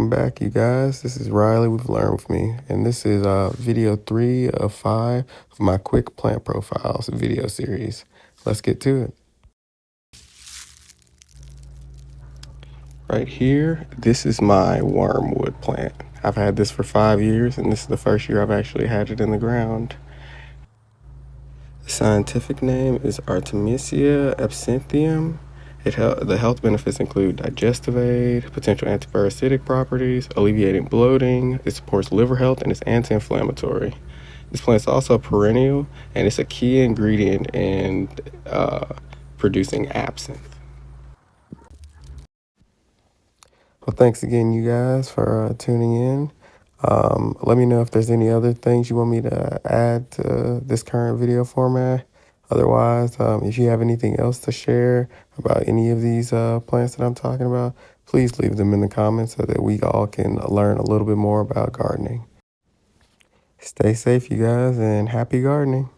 Welcome back, you guys. This is Riley with Learn With Me, and this is video 3 of 5 of my quick plant profiles video series. Let's get to it. Right here, this is my wormwood plant. I've had this for 5 years, and this is the first year I've actually had it in the ground. The scientific name is Artemisia absinthium. The health benefits include digestive aid, potential antiparasitic properties, alleviating bloating. It supports liver health and is anti-inflammatory. This plant is also perennial, and it's a key ingredient in producing absinthe. Well, thanks again, you guys, for tuning in. Let me know if there's any other things you want me to add to this current video format. Otherwise, if you have anything else to share about any of these plants that I'm talking about, please leave them in the comments so that we all can learn a little bit more about gardening. Stay safe, you guys, and happy gardening.